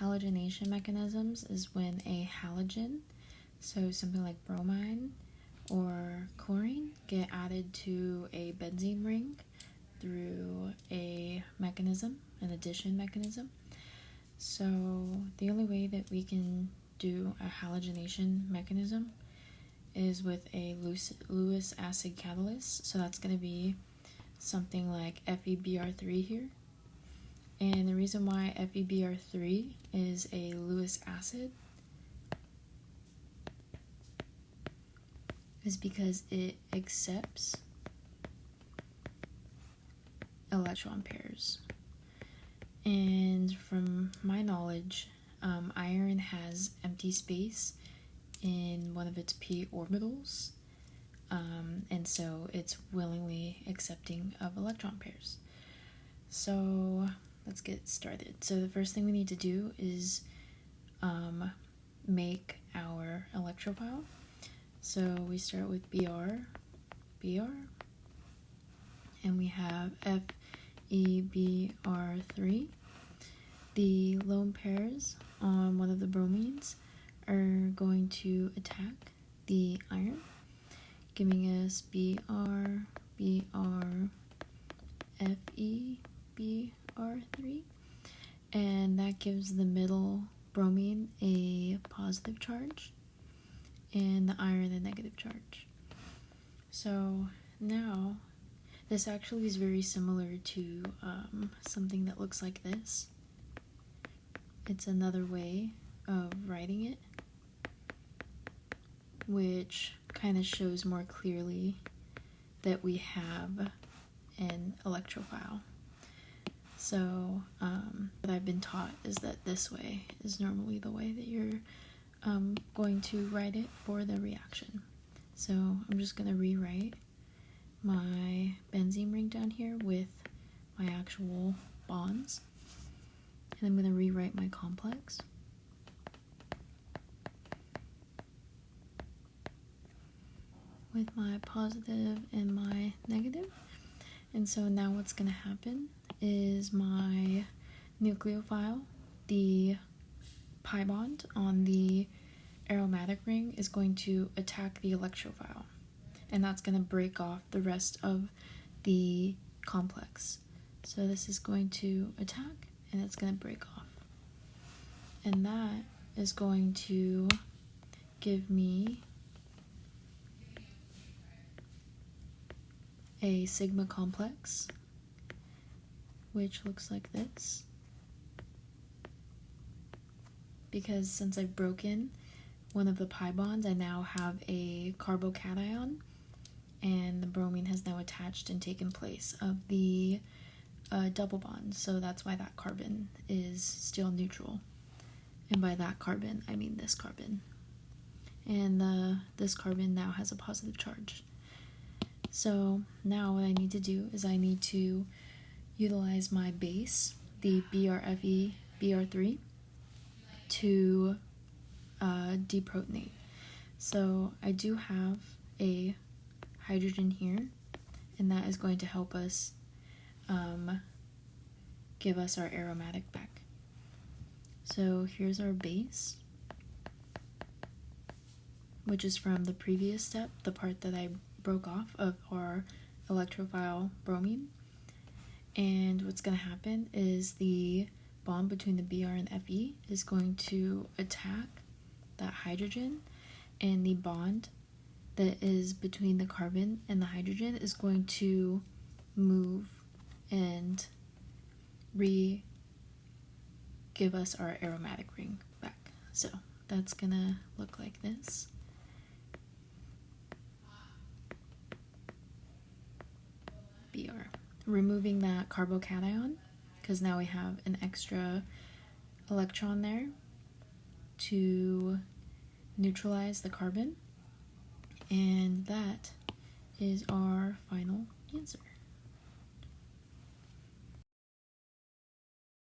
Halogenation mechanisms is when a halogen, so something like bromine or chlorine, get added to a benzene ring through a mechanism, an addition mechanism. So the only way that we can do a halogenation mechanism is with a Lewis acid catalyst. So that's going to be something like FeBr3 here. And the reason why FeBr3 is a Lewis acid is because it accepts electron pairs. And from my knowledge, iron has empty space in one of its p orbitals, and so it's willingly accepting of electron pairs. So let's get started. So the first thing we need to do is make our electrophile. So we start with Br, and we have FeBr3. The lone pairs on one of the bromines are going to attack the iron, giving us Br, FeBr3, and that gives the middle bromine a positive charge and the iron a negative charge. So now this actually is very similar to something that looks like this. It's another way of writing it, which kind of shows more clearly that we have an electrophile. So what I've been taught is that this way is normally the way that you're going to write it for the reaction. So I'm just going to rewrite my benzene ring down here with my actual bonds, and I'm going to rewrite my complex. With my positive and my negative. And so now what's going to happen is my nucleophile, the pi bond on the aromatic ring, is going to attack the electrophile, and that's going to break off the rest of the complex. So this is going to attack and it's going to break off, and that is going to give me a sigma complex, which looks like this, because since I've broken one of the pi bonds, I now have a carbocation, and the bromine has now attached and taken place of the double bond, so that's why that carbon is still neutral. And by that carbon, I mean this carbon. And this carbon now has a positive charge. So now what I need to do is I need to utilize my base, the BrFeBr3, to deprotonate. So I do have a hydrogen here, and that is going to help us give us our aromatic back. So here's our base, which is from the previous step, the part that I broke off of our electrophile bromine. And what's going to happen is the bond between the Br and Fe is going to attack that hydrogen, and the bond that is between the carbon and the hydrogen is going to move and give us our aromatic ring back. So that's gonna look like this. Br. Removing that carbocation, because now we have an extra electron there to neutralize the carbon, and that is our final answer.